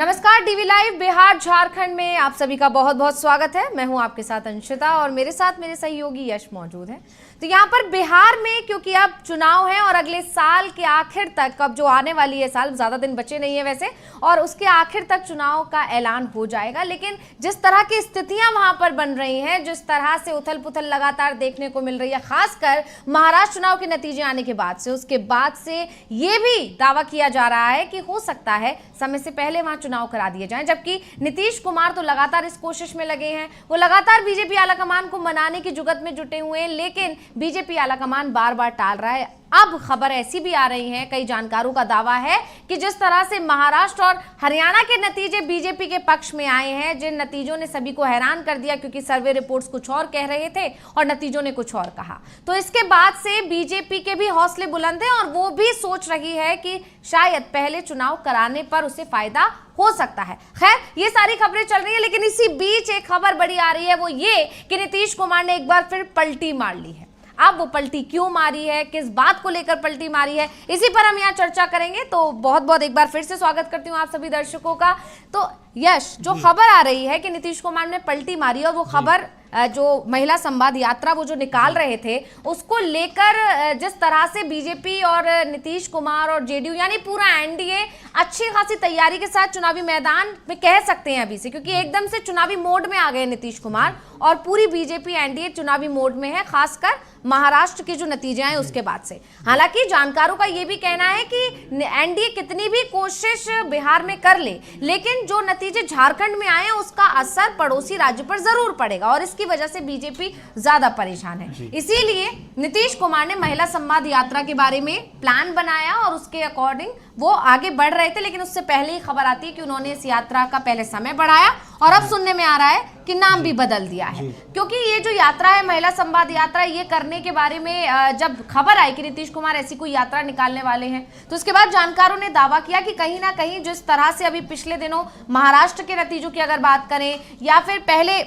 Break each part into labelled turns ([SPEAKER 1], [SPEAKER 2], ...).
[SPEAKER 1] नमस्कार, DV live Bihar Jharkhand में आप सभी का बहुत बहुत स्वागत है। मैं हूं आपके साथ अंशिता और मेरे साथ मेरे सहयोगी यश मौजूद हैं। तो यहाँ पर बिहार में क्योंकि अब चुनाव है और अगले साल के आखिर तक, अब जो आने वाली है साल, ज्यादा दिन बचे नहीं है वैसे, और उसके आखिर तक चुनाव का ऐलान हो जाएगा। लेकिन जिस तरह की स्थितियां वहां पर बन रही हैं, जिस तरह से उथल पुथल लगातार देखने को मिल रही है, खासकर महाराष्ट्र चुनाव के नतीजे आने के बाद से, उसके बाद से ये भी दावा किया जा रहा है कि हो सकता है समय से पहले वहां चुनाव करा दिए जाएं। जबकि नीतीश कुमार तो लगातार इस कोशिश में लगे हैं, वो लगातार बीजेपी आलाकमान को मनाने की जुगत में जुटे हुए हैं, लेकिन बीजेपी आलाकमान बार बार टाल रहा है। अब खबर ऐसी भी आ रही है, कई जानकारों का दावा है कि जिस तरह से महाराष्ट्र और हरियाणा के नतीजे बीजेपी के पक्ष में आए हैं, जिन नतीजों ने सभी को हैरान कर दिया, क्योंकि सर्वे रिपोर्ट्स कुछ और कह रहे थे और नतीजों ने कुछ और कहा, तो इसके बाद से बीजेपी के भी हौसले बुलंद हैं और वो भी सोच रही है कि शायद पहले चुनाव कराने पर उसे फायदा हो सकता है। खैर, ये सारी खबरें चल रही है, लेकिन इसी बीच एक खबर बड़ी आ रही है, वो ये कि नीतीश कुमार ने एक बार फिर पलटी मार ली है। अब वो पलटी क्यों मारी है, किस बात को लेकर पलटी मारी है, इसी पर हम यहाँ चर्चा करेंगे। तो बहुत बहुत एक बार फिर से स्वागत करती हूँ आप सभी दर्शकों का। तो यश, जो खबर आ रही है कि नीतीश कुमार ने पलटी मारी, और वो खबर जो महिला संवाद यात्रा वो जो निकाल रहे थे, उसको लेकर जिस तरह से बीजेपी और नीतीश कुमार और जेडीयू यानी पूरा एनडीए अच्छी खासी तैयारी के साथ चुनावी मैदान में, कह सकते हैं अभी से, क्योंकि एकदम से चुनावी मोड में आ गए नीतीश कुमार और पूरी बीजेपी एनडीए चुनावी मोड में है, खासकर महाराष्ट्र के जो नतीजे आए उसके बाद से। हालांकि जानकारों का यह भी कहना है कि एनडीए कितनी भी कोशिश बिहार में कर ले, लेकिन जो नतीजे झारखंड में आए उसका असर पड़ोसी राज्य पर जरूर पड़ेगा और इसकी वजह से बीजेपी ज्यादा परेशान है। इसीलिए नीतीश कुमार ने महिला संवाद यात्रा के बारे में प्लान बनाया और उसके अकॉर्डिंग वो आगे बढ़ रहे थे। लेकिन उससे पहले ही खबर आती है कि उन्होंने इस यात्रा का पहले समय बढ़ाया और अब सुनने में आ रहा है कि नाम भी बदल दिया है, क्योंकि ये जो यात्रा है महिला संवाद यात्रा, ये करने के बारे में जब खबर आई कि नीतीश कुमार ऐसी कोई यात्रा निकालने वाले हैं, तो उसके बाद जानकारों ने दावा किया कि कहीं ना कहीं जिस तरह से अभी पिछले दिनों महाराष्ट्र के नतीजों की अगर बात करें या फिर पहले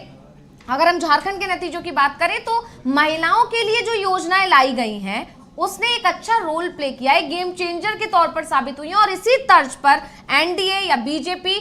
[SPEAKER 1] अगर हम झारखंड के नतीजों की बात करें, तो महिलाओं के लिए जो योजनाएं लाई गई हैं उसने एक अच्छा रोल प्ले किया, एक गेम चेंजर के तौर पर साबित हुई है। और इसी तर्ज पर एनडीए या बीजेपी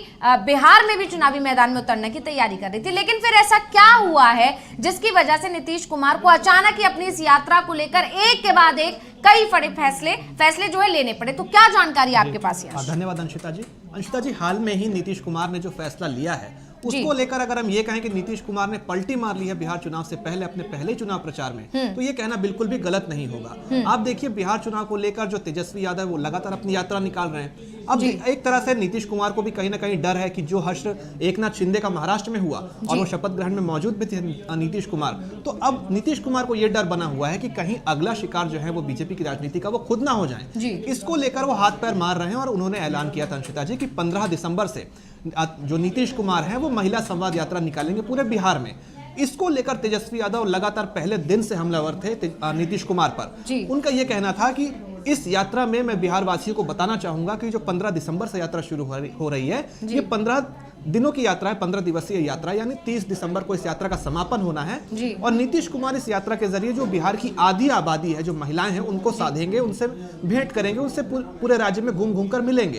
[SPEAKER 1] बिहार में भी चुनावी मैदान में उतरने की तैयारी कर रही थी। लेकिन फिर ऐसा क्या हुआ है जिसकी वजह से नीतीश कुमार को अचानक ही अपनी इस यात्रा को लेकर एक के बाद एक कई बड़े फैसले जो है लेने पड़े? तो क्या जानकारी आपके पास है?
[SPEAKER 2] धन्यवाद अंशिता जी, हाल में ही नीतीश कुमार ने जो फैसला लिया है उसको लेकर अगर हम ये कहें कि नीतीश कुमार ने पलटी मार ली है बिहार चुनाव से पहले अपने पहले चुनाव प्रचार में, तो ये कहना बिल्कुल भी गलत नहीं होगा। आप देखिए, बिहार चुनाव को लेकर जो तेजस्वी यादव वो लगातार अपनी यात्रा निकाल रहे हैं। अब एक तरह से नीतीश कुमार को भी कहीं ना कहीं डर है कि जो हश्र एकनाथ शिंदे का महाराष्ट्र में हुआ और वो शपथ ग्रहण में मौजूद भी थे नीतीश कुमार, तो अब नीतीश कुमार को यह डर बना हुआ है कि कहीं अगला शिकार जो है वो बीजेपी की राजनीति का वो खुद ना हो जाए। इसको लेकर वो हाथ पैर मार रहे हैं और उन्होंने ऐलान किया था अंशिता जी कि 15 दिसंबर से जो नीतीश कुमार हैं वो महिला संवाद यात्रा निकालेंगे पूरे बिहार में। इसको लेकर तेजस्वी यादव लगातार पहले दिन से हमलावर थे नीतीश कुमार पर। उनका यह कहना था कि इस यात्रा में मैं बिहार वासियों को बताना चाहूंगा कि जो 15 दिसंबर से यात्रा शुरू हो रही है, ये 15 दिनों की यात्रा है, 15 दिवसीय यात्रा, यानी 30 दिसंबर को इस यात्रा का समापन होना है। और नीतीश कुमार इस यात्रा के जरिए जो बिहार की आधी आबादी है, जो महिलाएं हैं, उनको साधेंगे, उनसे भेंट करेंगे, उनसे पूरे राज्य में घूम कर मिलेंगे।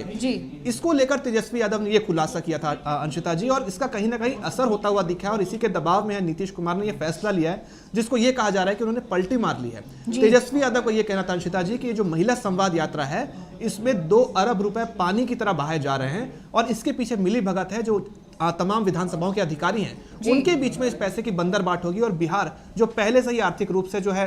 [SPEAKER 2] इसको लेकर तेजस्वी यादव ने यह खुलासा किया था अंशिता जी, और इसका कहीं ना कहीं असर होता हुआ दिखा है और इसी के दबाव में नीतीश कुमार ने यह फैसला लिया है, जिसको यह कहा जा रहा है कि उन्होंने पलटी मार ली है। तेजस्वी यादव को यह कहना था अंशिता जी कि जो महिला संवाद यात्रा है इसमें 2 अरब रुपए पानी की तरह बहाए जा रहे हैं और इसके पीछे मिली भगत है जो तमाम विधानसभाओं के अधिकारी हैं उनके बीच में इस पैसे की बंदरबाट होगी। और बिहार जो पहले से ही आर्थिक रूप से जो है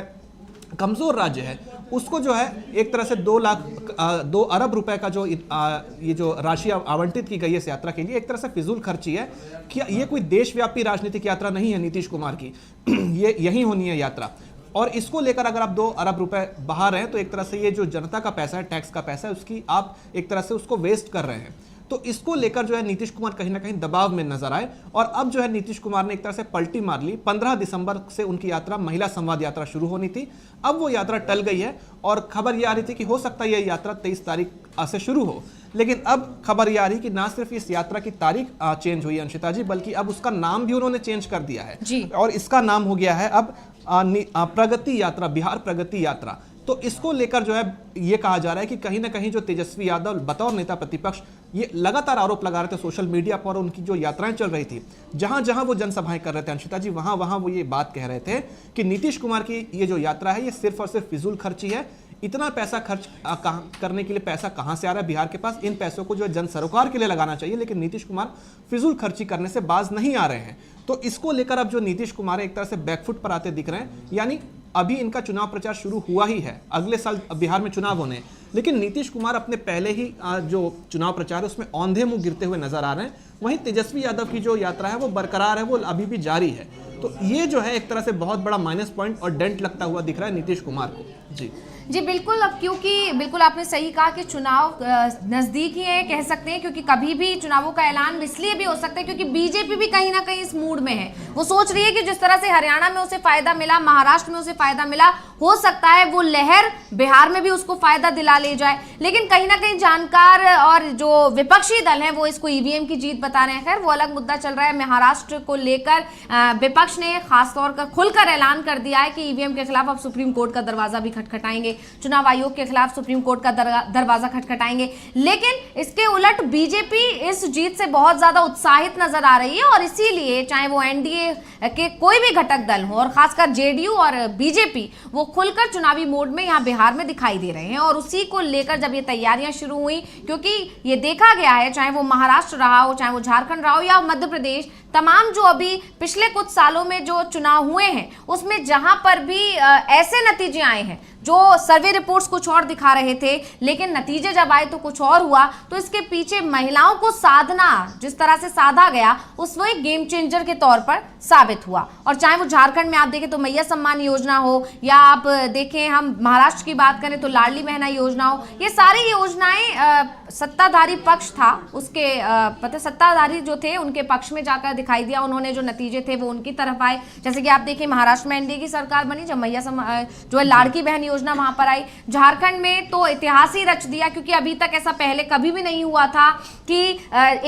[SPEAKER 2] कमजोर राज्य है, उसको जो है एक तरह से 2 अरब रुपए का जो ये जो राशि आवंटित की गई है इस यात्रा के लिए, एक तरह से फिजूल खर्ची है कि ये कोई देशव्यापी राजनीतिक यात्रा नहीं है नीतीश कुमार की, ये यही होनी है यात्रा। और इसको लेकर अगर आप 2 अरब रुपए बहा रहे हैं तो एक तरह से ये जो जनता का पैसा है, टैक्स का पैसा है, उसकी आप एक तरह से उसको वेस्ट कर रहे हैं। तो इसको लेकर जो है नीतीश कुमार कहीं ना कहीं दबाव में नजर आए और अब जो है नीतीश कुमार ने एक तरह से पलटी मार ली। 15 दिसंबर से उनकी यात्रा महिला संवाद यात्रा शुरू होनी थी, अब वो यात्रा टल गई है और खबर ये आ रही थी कि हो सकता है यह यात्रा 23 तारीख से शुरू हो, लेकिन अब खबर ये आ रही कि ना सिर्फ इस यात्रा की तारीख चेंज हुई है अंशिता जी, बल्कि अब उसका नाम भी उन्होंने चेंज कर दिया है और इसका नाम हो गया है अब प्रगति यात्रा, बिहार प्रगति यात्रा। तो इसको लेकर जो है ये कहा जा रहा है कि कहीं ना कहीं जो तेजस्वी यादव बतौर नेता प्रतिपक्ष ये लगातार आरोप लगा रहे थे सोशल मीडिया पर, उनकी जो यात्राएं चल रही थी, जहां जहां वो जनसभाएं कर रहे थे अंशिता जी, वहां वहां वो ये बात कह रहे थे कि नीतीश कुमार की ये जो यात्रा है ये सिर्फ और सिर्फ फिजूल खर्ची है। इतना पैसा खर्च करने के लिए पैसा कहां से आ रहा है बिहार के पास? इन पैसों को जो है जन सरोकार के लिए लगाना चाहिए, लेकिन नीतीश कुमार फिजूल खर्ची करने से बाज नहीं आ रहे हैं। तो इसको लेकर अब जो नीतीश कुमार है एक तरह से बैकफुट पर आते दिख रहे हैं। यानी अभी इनका चुनाव प्रचार शुरू हुआ ही है, अगले साल बिहार में चुनाव होने, लेकिन नीतीश कुमार अपने पहले ही जो चुनाव प्रचार है उसमें औंधे मुंह गिरते हुए नजर आ रहे हैं। वहीं तेजस्वी यादव की जो यात्रा है वो बरकरार है, वो अभी भी जारी है। तो ये जो है एक तरह से बहुत बड़ा माइनस पॉइंट और डेंट लगता हुआ दिख रहा है नीतीश कुमार को। जी
[SPEAKER 1] बिल्कुल। अब क्योंकि बिल्कुल आपने सही कहा कि चुनाव नजदीक ही है, कह सकते हैं, क्योंकि कभी भी चुनावों का ऐलान इसलिए भी हो सकता है क्योंकि बीजेपी भी कहीं ना कहीं इस मूड में है। वो सोच रही है कि जिस तरह से हरियाणा में उसे फायदा मिला, महाराष्ट्र में उसे फायदा मिला, हो सकता है वो लहर बिहार में भी उसको फायदा दिला ले जाए। लेकिन कहीं ना कहीं जानकार और जो विपक्षी दल है वो इसको ईवीएम की जीत बता रहे हैं। खैर वो अलग मुद्दा चल रहा है। महाराष्ट्र को लेकर विपक्ष ने खासतौर पर खुलकर ऐलान कर दिया है कि ईवीएम के खिलाफ अब सुप्रीम कोर्ट का दरवाजा भी खटखटाएंगे, चुनाव आयोग के खिलाफ सुप्रीम कोर्ट का दरवाजा खटखटाएंगे। लेकिन इसके उलट बीजेपी इस जीत से बहुत ज्यादा उत्साहित नजर आ रही है और इसीलिए चाहे वो एनडीए के कोई भी घटक दल हो और खासकर जेडीयू और बीजेपी, वो खुलकर चुनावी मोड में यहाँ बिहार में दिखाई दे रहे हैं। और उसी को लेकर जब ये तैयारियां शुरू हुई, क्योंकि ये देखा गया है चाहे वो महाराष्ट्र रहा हो, चाहे वो झारखंड रहा हो या मध्य प्रदेश, तमाम जो अभी पिछले कुछ सालों में जो चुनाव हुए हैं उसमें जहां पर भी ऐसे नतीजे आए हैं जो सर्वे रिपोर्ट्स कुछ और दिखा रहे थे, लेकिन नतीजे जब आए तो कुछ और हुआ। तो इसके पीछे महिलाओं को साधना जिस तरह से साधा गया उस वो एक गेम चेंजर के तौर पर साबित हुआ। और चाहे वो झारखंड में आप देखें तो मैया सम्मान योजना हो, या आप देखें हम महाराष्ट्र की बात करें तो लाडली बहना योजना हो, ये सारी योजनाएं सत्ताधारी पक्ष था उसके पता सत्ताधारी जो थे उनके पक्ष में जाकर दिखाई दिया। उन्होंने जो नतीजे थे वो उनकी तरफ आए। जैसे कि आप देखिए महाराष्ट्र में एनडीए की सरकार बनी जब मैया जो है लाड़की बहन योजना वहां पर आई। झारखंड में तो इतिहास ही रच दिया, क्योंकि अभी तक ऐसा पहले कभी भी नहीं हुआ था कि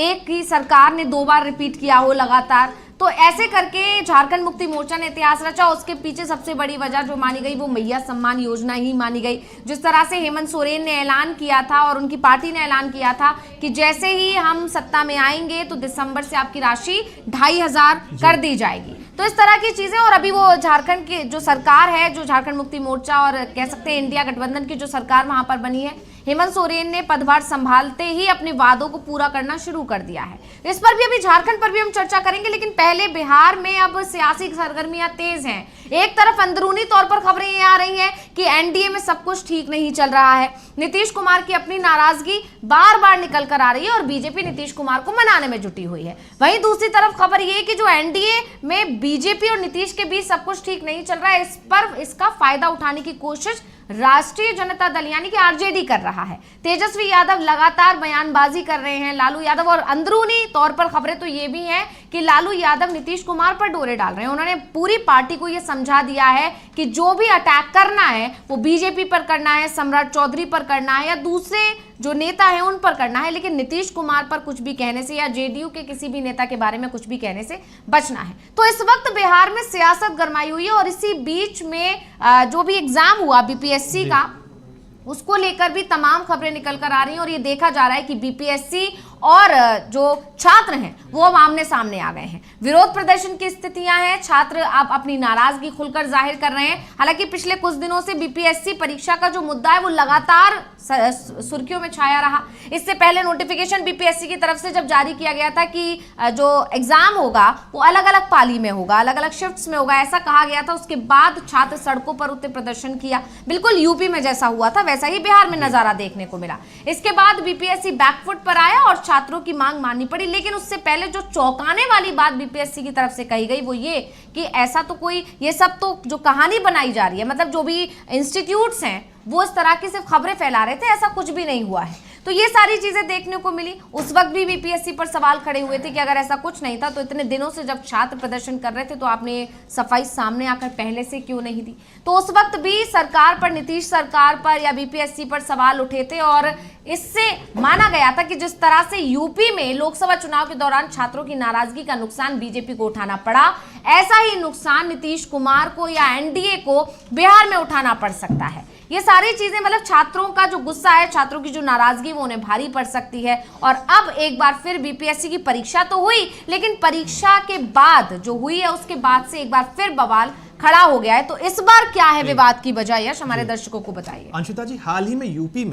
[SPEAKER 1] एक ही सरकार ने 2 बार रिपीट किया हो लगातार। तो ऐसे करके झारखंड मुक्ति मोर्चा ने इतिहास रचा। उसके पीछे सबसे बड़ी वजह जो मानी गई वो मैया सम्मान योजना ही मानी गई। जिस तरह से हेमंत सोरेन ने ऐलान किया था और उनकी पार्टी ने ऐलान किया था कि जैसे ही हम सत्ता में आएंगे तो दिसंबर से आपकी राशि 2500 कर दी जाएगी। तो इस तरह की चीजें, और अभी वो झारखंड की जो सरकार है, जो झारखंड मुक्ति मोर्चा और कह सकते हैं इंडिया गठबंधन की जो सरकार वहां पर बनी है, हेमंत सोरेन ने पदभार संभालते ही अपने वादों को पूरा करना शुरू कर दिया है। इस पर भी अभी झारखंड पर भी हम चर्चा करेंगे, लेकिन पहले बिहार में अब सियासी सरगर्मियां तेज हैं। एक तरफ अंदरूनी तौर पर खबरें ये आ रही हैं कि एनडीए में सब कुछ ठीक नहीं चल रहा है, नीतीश कुमार की अपनी नाराजगी बार बार निकल कर आ रही है और बीजेपी नीतीश कुमार को मनाने में जुटी हुई है। वहीं दूसरी तरफ खबर ये कि जो एनडीए में बीजेपी और नीतीश के बीच सब कुछ ठीक नहीं चल रहा है, इस पर इसका फायदा उठाने की कोशिश राष्ट्रीय जनता दल यानी कि आरजेडी कर रहा है। तेजस्वी यादव लगातार बयानबाजी कर रहे हैं, लालू यादव, और अंदरूनी तौर पर खबरें तो ये भी हैं कि लालू यादव नीतीश कुमार पर डोरे डाल रहे हैं। उन्होंने पूरी पार्टी को ये समझा दिया है कि जो भी अटैक करना है वो बीजेपी पर करना है, सम्राट चौधरी पर करना है या दूसरे जो नेता है उन पर करना है, लेकिन नीतीश कुमार पर कुछ भी कहने से या जेडीयू के किसी भी नेता के बारे में कुछ भी कहने से बचना है। तो इस वक्त बिहार में सियासत गरमाई हुई है और इसी बीच में जो भी एग्जाम हुआ बीपीएससी का, उसको लेकर भी तमाम खबरें निकल कर आ रही हैं और ये देखा जा रहा है कि बीपीएससी और जो छात्र हैं वो अब आमने सामने आ गए हैं। विरोध प्रदर्शन की स्थितियां हैं, छात्र अब अपनी नाराजगी खुलकर जाहिर कर रहे हैं। हालांकि पिछले कुछ दिनों से बीपीएससी परीक्षा का जो मुद्दा है वो लगातार सुर्खियों में छाया रहा। इससे पहले नोटिफिकेशन बीपीएससी की तरफ से जब जारी किया गया था कि जो एग्जाम होगा वो अलग अलग पाली में होगा, अलग अलग शिफ्ट्स में होगा, ऐसा कहा गया था। उसके बाद छात्र सड़कों पर उतरे, प्रदर्शन किया। बिल्कुल यूपी में जैसा हुआ था वैसा ही बिहार में नजारा देखने को मिला। इसके बाद बीपीएससी बैकफुट पर आया और छात्रों की मांग माननी पड़ी। लेकिन उससे पहले जो चौंकाने वाली बात बीपीएससी की तरफ से कही गई वो ये कि ऐसा तो कोई, ये सब तो जो कहानी बनाई जा रही है, मतलब जो भी इंस्टीट्यूट्स हैं वो इस तरह की सिर्फ खबरें फैला रहे थे, ऐसा कुछ भी नहीं हुआ है। तो ये सारी चीजें देखने को मिली। उस वक्त भी बीपीएससी पर सवाल खड़े हुए थे कि अगर ऐसा कुछ नहीं था तो इतने दिनों से जब छात्र प्रदर्शन कर रहे थे तो आपने सफाई सामने आकर पहले से क्यों नहीं दी। तो उस वक्त भी सरकार पर, नीतीश सरकार पर या बीपीएससी पर सवाल उठे थे और इससे माना गया था कि जिस तरह से यूपी में लोकसभा चुनाव के दौरान छात्रों की नाराजगी का नुकसान बीजेपी को उठाना पड़ा, ऐसा ही नुकसान नीतीश कुमार को या एनडीए को बिहार में उठाना पड़ सकता है। ये सारी चीजें मतलब छात्रों का जो गुस्सा है, छात्रों की जो नाराजगी, वो उन्हें भारी पड़ सकती है। और अब एक बार फिर बीपीएससी की परीक्षा तो हुई, लेकिन परीक्षा के बाद जो हुई है उसके बाद से एक बार फिर बवाल खड़ा हो गया है। तो इस बार क्या है विवाद की वजह, यश हमारे दर्शकों को बताइए।
[SPEAKER 2] अंशिता जी, हाल ही में यूपी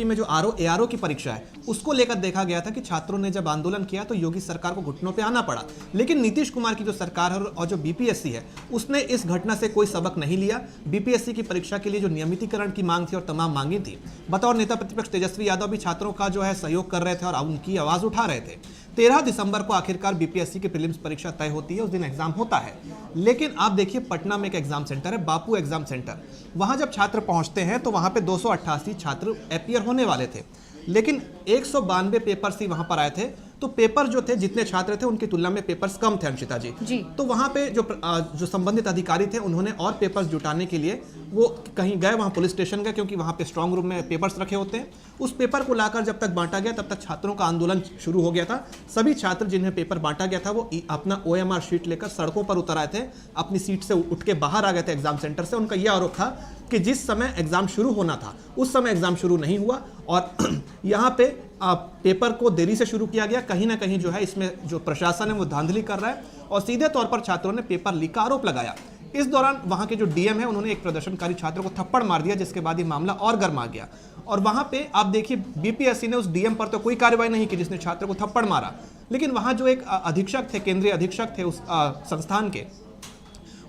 [SPEAKER 2] में जो एआरओ की परीक्षा है उसको लेकर देखा गया था कि छात्रों ने जब आंदोलन किया तो योगी सरकार को घुटनों पे आना पड़ा। लेकिन नीतीश कुमार की जो सरकार है और जो बीपीएससी है उसने इस घटना से कोई सबक नहीं लिया। बीपीएससी की परीक्षा के लिए जो नियमितीकरण की मांग थी और तमाम मांगी थी, बतौर नेता प्रतिपक्ष तेजस्वी यादव भी छात्रों का जो है सहयोग कर रहे थे और उनकी आवाज उठा रहे थे। 13 दिसंबर को आखिरकार बीपीएससी की प्रीलिम्स परीक्षा तय होती है, उस दिन एग्जाम होता है। लेकिन आप देखिए, पटना में एक एग्जाम सेंटर है, बापू एग्जाम सेंटर। वहां जब छात्र पहुंचते हैं तो वहां पे 288 छात्र अपीयर होने वाले थे, लेकिन 192 पेपर्स ही वहां पर आए थे। तो पेपर जो थे, जितने छात्र थे उनकी तुलना में पेपर्स कम थे अंशिता जी। तो वहां पे जो संबंधित अधिकारी थे उन्होंने और पेपर्स जुटाने के लिए वो कहीं गए, वहां पुलिस स्टेशन गए, क्योंकि वहां पे स्ट्रांग रूम में पेपर्स रखे होते हैं। उस पेपर को लाकर जब तक बांटा गया तब तक छात्रों का आंदोलन शुरू हो गया था। सभी छात्र जिन्हें पेपर बांटा गया था वो अपना OMR शीट लेकर सड़कों पर उतर आए थे, अपनी सीट से उठ के बाहर आ गए थे एग्जाम सेंटर से। उनका यह आरोप था कि जिस समय एग्जाम शुरू होना था उस समय एग्जाम शुरू नहीं हुआ और यहाँ पे पेपर को देरी से शुरू किया गया। कहीं ना कहीं जो है इसमें जो प्रशासन है वो धांधली कर रहा है और सीधे तौर पर छात्रों ने पेपर लीक का आरोप लगाया। इस दौरान वहां के जो डीएम है उन्होंने एक प्रदर्शनकारी छात्र को थप्पड़ मार दिया, जिसके बाद ये मामला और गर्मा गया। और वहां पे आप देखिए, बीपीएससी ने उस डीएम पर तो कोई कार्रवाई नहीं की जिसने छात्र को थप्पड़ मारा, लेकिन वहां जो एक अधीक्षक थे, केंद्रीय अधीक्षक थे उस संस्थान के,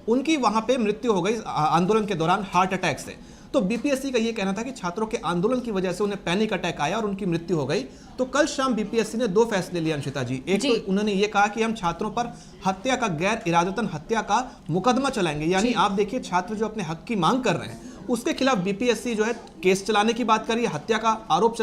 [SPEAKER 2] उनकी वहां पे मृत्यु हो गई आंदोलन के दौरान हार्ट अटैक से। तो बीपीएससी का ये कहना था कि छात्रों के आंदोलन की वजह से उन्हें पैनिक अटैक आया और उनकी मृत्यु हो गई। तो कल शाम बीपीएससी ने 2 फैसले लिए अंशिता जी। एक तो उन्होंने ये कहा कि हम छात्रों पर हत्या का, गैर इरादतन हत्या का मुकदमा चलाएंगे, यानी आप देखिए छात्र जो अपने हक की मांग कर रहे हैं उसके खिलाफ बीपीएससी जो है केस चलाने की बात कर रही है, हत्या का आरोप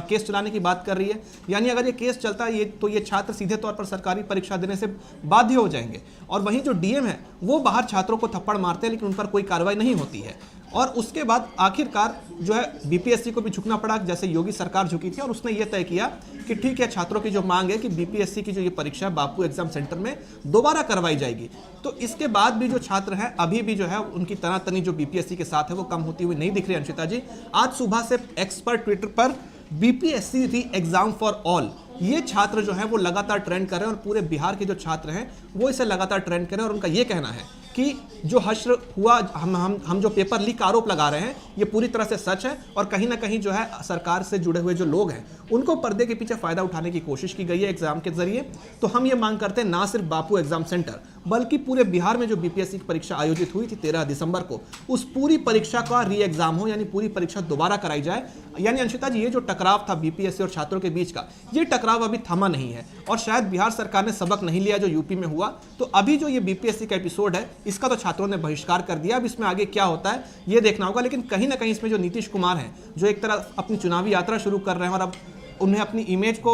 [SPEAKER 2] केस चलाने की बात कर रही है। यानी अगर ये केस चलता है तो ये छात्र सीधे तौर पर सरकारी परीक्षा देने से बाध्य हो जाएंगे। और वहीं जो डीएम है वो बाहर छात्रों को थप्पड़ मारते हैं, लेकिन उन पर कोई कार्रवाई नहीं होती है। और उसके बाद आखिरकार जो है बीपीएससी को भी झुकना पड़ा, जैसे योगी सरकार झुकी थी, और उसने ये तय किया कि ठीक है, छात्रों की जो मांग है कि बीपीएससी की जो ये परीक्षा बापू एग्जाम सेंटर में दोबारा करवाई जाएगी। तो इसके बाद भी जो छात्र हैं अभी भी जो है उनकी तनातनी जो बीपीएससी के साथ है वो कम होती हुई नहीं दिख रही अंशिता जी। आज सुबह से एक्स पर ट्विटर पर बीपीएससी री एग्जाम फॉर ऑल, ये छात्र जो है वो लगातार ट्रेंड कर रहे हैं और पूरे बिहार के जो छात्र हैं वो इसे लगातार ट्रेंड कर रहे हैं। और उनका ये कहना है कि जो हश्र हुआ, हम जो पेपर लीक का आरोप लगा रहे हैं ये पूरी तरह से सच है और कहीं ना कहीं जो है सरकार से जुड़े हुए जो लोग हैं उनको पर्दे के पीछे फायदा उठाने की कोशिश की गई है एग्जाम के जरिए। तो हम ये मांग करते हैं ना सिर्फ बापू एग्जाम सेंटर बल्कि पूरे बिहार में जो बीपीएससी की परीक्षा आयोजित हुई थी 13 दिसंबर को, उस पूरी परीक्षा का री एग्जाम हो, यानी पूरी परीक्षा दोबारा कराई जाए। यानी अंशिता जी, ये जो टकराव था बीपीएससी और छात्रों के बीच का, ये टकराव अभी थमा नहीं है और शायद बिहार सरकार ने सबक नहीं लिया जो यूपी में हुआ। तो अभी जो ये बीपीएससी का एपिसोड है इसका तो छात्रों ने बहिष्कार कर दिया। अब इसमें आगे क्या होता है ये देखना होगा। लेकिन कहीं ना कहीं इसमें जो नीतीश कुमार हैं, जो एक तरह अपनी चुनावी यात्रा शुरू कर रहे हैं और अब उन्हें अपनी इमेज को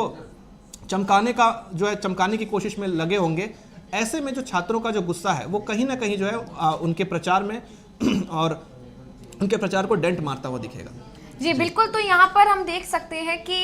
[SPEAKER 2] चमकाने की कोशिश में लगे होंगे, ऐसे में जो छात्रों का जो गुस्सा है वो कहीं ना कहीं जो है उनके प्रचार में और उनके प्रचार को डेंट मारता हुआ दिखेगा।
[SPEAKER 1] जी बिल्कुल। तो यहाँ पर हम देख सकते हैं कि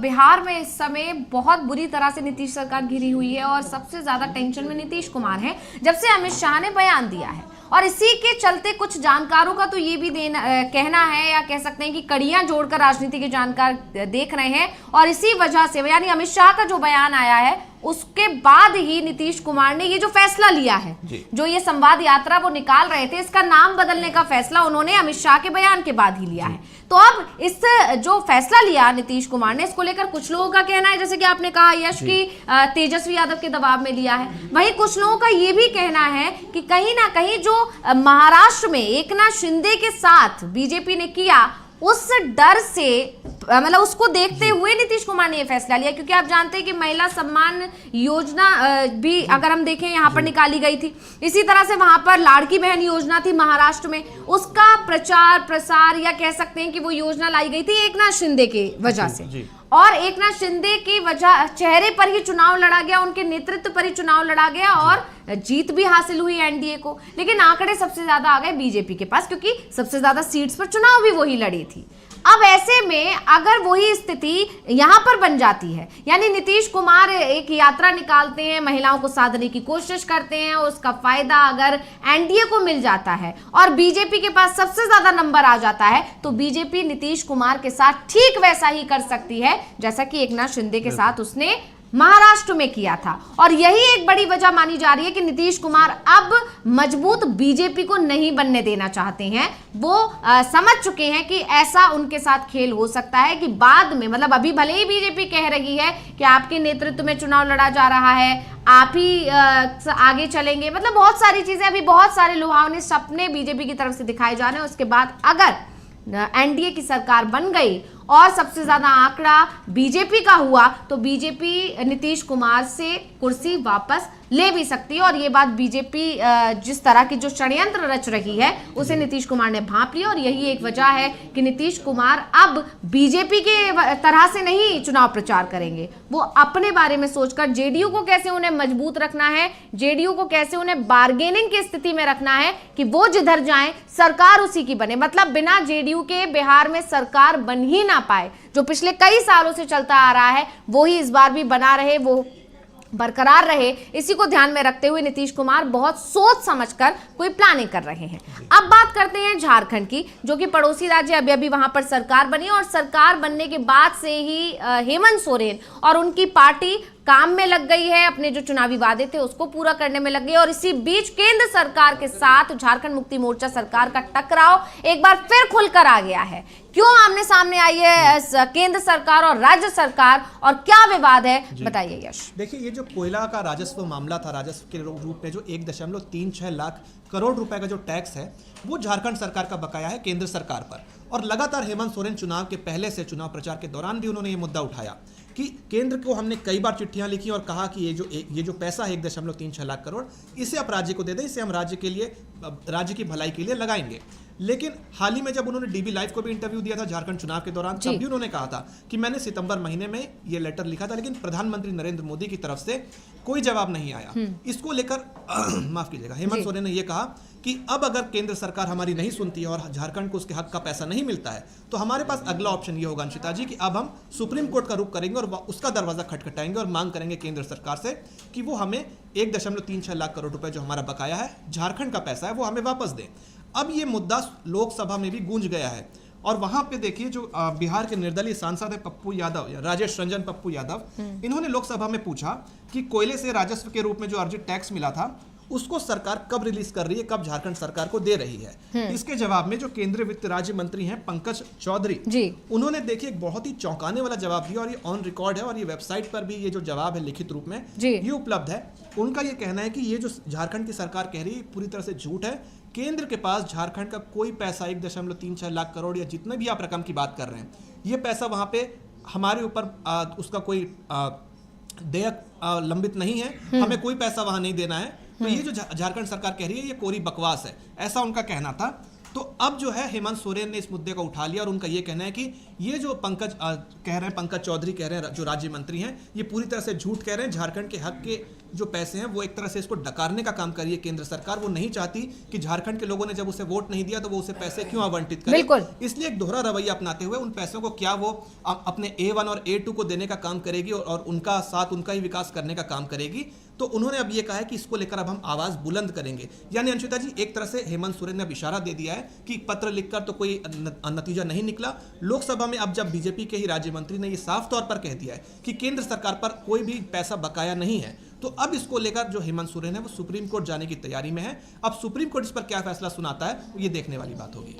[SPEAKER 1] बिहार में इस समय बहुत बुरी तरह से नीतीश सरकार घिरी हुई है और सबसे ज्यादा टेंशन में नीतीश कुमार हैं जब से अमित शाह ने बयान दिया है। और इसी के चलते कुछ जानकारों का तो ये भी कहना है, या कह सकते हैं कि कड़ियां जोड़कर राजनीति के जानकार देख रहे हैं। और इसी वजह से यानी अमित शाह का जो बयान आया है उसके बाद ही नीतीश कुमार ने ये जो फैसला लिया है, जो ये संवाद यात्रा वो निकाल रहे थे, इसका नाम बदलने का फैसला उन्होंने अमित शाह के बयान के बाद ही लिया है। तो अब इस जो फैसला लिया नीतीश कुमार ने, इसको लेकर कुछ लोगों का कहना है, जैसे कि आपने कहा यश की तेजस्वी यादव के दबाव में लिया है। वहीं कुछ लोगों का ये भी कहना है कि कहीं ना कहीं जो महाराष्ट्र में एकनाथ शिंदे के साथ बीजेपी ने किया, उस डर से मतलब उसको देखते हुए नीतीश कुमार ने यह फैसला लिया। क्योंकि आप जानते हैं कि महिला सम्मान योजना भी अगर हम देखें यहाँ पर निकाली गई थी, इसी तरह से वहां पर लाड़की बहन योजना थी महाराष्ट्र में, उसका प्रचार प्रसार या कह सकते हैं कि वो योजना लाई गई थी एकनाथ शिंदे की वजह से। और एकनाथ शिंदे की वजह चेहरे पर ही चुनाव लड़ा गया, उनके नेतृत्व पर ही चुनाव लड़ा गया और जीत भी हासिल हुई एनडीए को। लेकिन आंकड़े सबसे ज्यादा आ गए बीजेपी के पास, क्योंकि सबसे ज्यादा सीट्स पर चुनाव भी वही लड़ी थी। अब ऐसे में अगर वही स्थिति यहां पर बन जाती है, यानी नीतीश कुमार एक यात्रा निकालते हैं, महिलाओं को साधने की कोशिश करते हैं, उसका फायदा अगर एनडीए को मिल जाता है और बीजेपी के पास सबसे ज्यादा नंबर आ जाता है, तो बीजेपी नीतीश कुमार के साथ ठीक वैसा ही कर सकती है जैसा कि एकनाथ शिंदे के साथ उसने महाराष्ट्र में किया था। और यही एक बड़ी वजह मानी जा रही है कि नीतीश कुमार अब मजबूत बीजेपी को नहीं बनने देना चाहते हैं। वो समझ चुके हैं कि ऐसा उनके साथ खेल हो सकता है कि बाद में, मतलब अभी भले ही बीजेपी कह रही है कि आपके नेतृत्व में चुनाव लड़ा जा रहा है, आप ही आगे चलेंगे, मतलब बहुत सारी चीजें, अभी बहुत सारे लुभावने सपने बीजेपी की तरफ से दिखाए जा रहे हैं। उसके बाद अगर एनडीए की सरकार बन गई और सबसे ज्यादा आंकड़ा बीजेपी का हुआ, तो बीजेपी नीतीश कुमार से कुर्सी वापस ले भी सकती है। और ये बात बीजेपी जिस तरह की जो षड्यंत्र रच रही है उसे नीतीश कुमार ने भांप लिया। और यही एक वजह है कि नीतीश कुमार अब बीजेपी के तरह से नहीं चुनाव प्रचार करेंगे, वो अपने बारे में सोचकर जेडीयू को कैसे उन्हें मजबूत रखना है, जेडीयू को कैसे उन्हें बार्गेनिंग की स्थिति में रखना है कि वो जिधर जाए सरकार उसी की बने, मतलब बिना जेडीयू के बिहार में सरकार बन ही ना पाए। जो पिछले कई सालों से चलता आ रहा है वो ही इस बार भी बना रहे, वो बरकरार रहे, इसी को ध्यान में रखते हुए नीतीश कुमार बहुत सोच समझकर कोई प्लानिंग कर रहे हैं। अब बात करते हैं झारखंड की, जो कि पड़ोसी राज्य, अभी अभी वहां पर सरकार बनी और सरकार बनने के बाद से ही हेमंत सोरेन और उनकी पार्टी काम में लग गई है, अपने जो चुनावी वादे थे उसको पूरा करने में लग गई। और इसी बीच केंद्र सरकार के साथ झारखंड मुक्ति मोर्चा सरकार का टकराव एक बार फिर खुलकर आ गया है। क्यों आमने सामने आई है केंद्र सरकार और राज्य सरकार और क्या विवाद है, बताइए यश।
[SPEAKER 2] देखिए, ये जो कोयला का राजस्व मामला था, राजस्व के रूप में जो 1.36 लाख करोड़ रुपए का जो टैक्स है वो झारखंड सरकार का बकाया है केंद्र सरकार पर। और लगातार हेमंत सोरेन चुनाव के पहले से, चुनाव प्रचार के दौरान भी उन्होंने ये मुद्दा उठाया कि केंद्र को हमने कई बार चिट्ठियां लिखी और कहा कि ये जो पैसा है 1.36 लाख करोड़, इसे आप राज्य को दे दें, इसे हम राज्य की भलाई के लिए लगाएंगे। लेकिन हाल ही में जब उन्होंने डीबी लाइव को भी इंटरव्यू दिया था झारखंड चुनाव के दौरान, तब भी उन्होंने कहा था कि मैंने सितंबर महीने में ये लेटर लिखा था, लेकिन प्रधानमंत्री नरेंद्र मोदी की तरफ से कोई जवाब नहीं आया। इसको लेकर माफ कीजिएगा, हेमंत सोरेन ने यह कहा कि अब अगर केंद्र सरकार हमारी नहीं सुनती है और झारखंड को उसके हक का पैसा नहीं मिलता है, तो हमारे पास अगला ऑप्शन ये होगा अंशिता जी कि अब हम सुप्रीम कोर्ट का रुख करेंगे और उसका दरवाजा खटखटाएंगे और मांग करेंगे केंद्र सरकार से कि वो हमें 1.36 लाख करोड़ रुपए जो हमारा बकाया है, झारखंड का पैसा है, वो हमें वापस दें। अब ये मुद्दा लोकसभा में भी गूंज गया है और वहां पे देखिए जो बिहार के निर्दलीय सांसद है पप्पू यादव, राजेश रंजन पप्पू यादव, इन्होंने लोकसभा में पूछा कि कोयले से राजस्व के रूप में जो अर्जित टैक्स मिला था उसको सरकार कब रिलीज कर रही है, कब झारखंड सरकार को दे रही है। इसके जवाब में जो केंद्रीय वित्त राज्य मंत्री हैं पंकज चौधरी जी, उन्होंने देखिए एक बहुत ही चौंकाने वाला जवाब दिया और ये ऑन रिकॉर्ड है और ये वेबसाइट पर भी ये जो जवाब है लिखित रूप में ये उपलब्ध है। उनका ये कहना है कि ये जो झारखंड की सरकार कह रही है पूरी तरह से झूठ है। केंद्र के पास झारखंड का कोई पैसा 1.36 लाख करोड़ या जितने भी आप रकम की बात कर रहे हैं, ये पैसा वहां पे हमारे ऊपर उसका कोई देयक लंबित नहीं है, हमें कोई पैसा वहां नहीं देना है। तो ये जो झारखंड सरकार कह रही है ये कोरी बकवास है, ऐसा उनका कहना था। तो अब जो है हेमंत सोरेन ने इस मुद्दे को उठा लिया और उनका ये कहना है कि ये जो पंकज चौधरी कह रहे हैं, जो राज्य मंत्री हैं, ये पूरी तरह से झूठ कह रहे हैं। झारखंड के हक के जो पैसे हैं वो एक तरह से इसको डकारने का काम कर रही है केंद्र सरकार। वो नहीं चाहती कि झारखंड के लोगों ने जब उसे वोट नहीं दिया तो वो उसे पैसे क्यों आवंटित करे, इसलिए एक दोहरा रवैया अपनाते हुए उन पैसों को क्या वो अपने A1 और A2 को देने का काम करेगी और उनका साथ, उनका ही विकास करने का काम करेगी। तो उन्होंने अब ये कहा है कि इसको लेकर अब हम आवाज बुलंद करेंगे। यानी अंशिता जी, एक तरह से हेमंत सोरेन ने अब इशारा दे दिया है कि पत्र लिखकर तो कोई नतीजा नहीं निकला। लोकसभा में अब जब बीजेपी के ही राज्य मंत्री ने ये साफ तौर पर कह दिया है कि केंद्र सरकार पर कोई भी पैसा बकाया नहीं है, तो अब इसको लेकर जो हेमंत सोरेन है वो सुप्रीम कोर्ट जाने की तैयारी में है। अब सुप्रीम कोर्ट इस पर क्या फैसला सुनाता है ये देखने वाली बात होगी।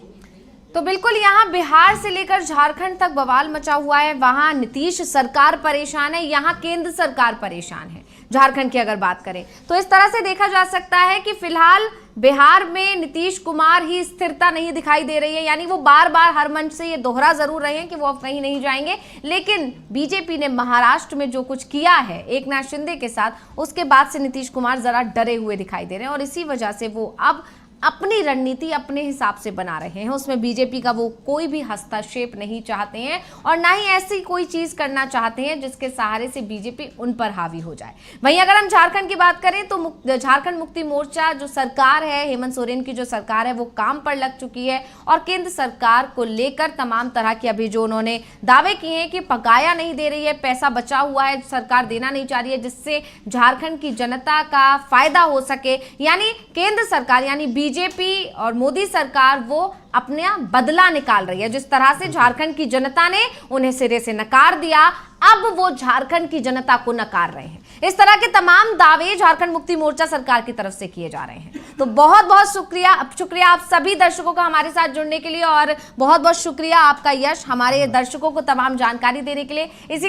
[SPEAKER 1] तो बिल्कुल यहाँ बिहार से लेकर झारखंड तक बवाल मचा हुआ है। वहां नीतीश सरकार परेशान है, यहाँ केंद्र सरकार परेशान है। झारखंड की अगर बात करें तो इस तरह से देखा जा सकता है कि फिलहाल बिहार में नीतीश कुमार ही स्थिरता नहीं दिखाई दे रही है। यानी वो बार बार हर मंच से ये दोहरा जरूर रहे हैं कि वो अब कहीं नहीं जाएंगे, लेकिन बीजेपी ने महाराष्ट्र में जो कुछ किया है एकनाथ शिंदे के साथ, उसके बाद से नीतीश कुमार जरा डरे हुए दिखाई दे रहे हैं और इसी वजह से वो अब अपनी रणनीति अपने हिसाब से बना रहे हैं, उसमें बीजेपी का वो कोई भी हस्तक्षेप नहीं चाहते हैं और ना ही ऐसी कोई चीज करना चाहते हैं जिसके सहारे से बीजेपी उन पर हावी हो जाए। वहीं अगर हम झारखंड की बात करें तो झारखंड मुक्ति मोर्चा जो सरकार है, हेमंत सोरेन की जो सरकार है, वो काम पर लग चुकी है और केंद्र सरकार को लेकर तमाम तरह के अभी जो उन्होंने दावे किए हैं कि बकाया नहीं दे रही है, पैसा बचा हुआ है, सरकार देना नहीं चाह रही है जिससे झारखंड की जनता का फायदा हो सके, यानी केंद्र सरकार यानी बीजेपी और मोदी सरकार वो अपना बदला निकाल रही है। जिस तरह से झारखंड की जनता ने उन्हें सिरे से नकार दिया, अब वो झारखंड की जनता को नकार रहे हैं। इस तरह के तमाम दावे झारखंड मुक्ति मोर्चा सरकार की तरफ से किए जा रहे हैं। तो बहुत बहुत शुक्रिया आप सभी दर्शकों का हमारे साथ जुड़ने के लिए और बहुत बहुत शुक्रिया आपका यश हमारे दर्शकों को तमाम जानकारी देने के लिए। इसी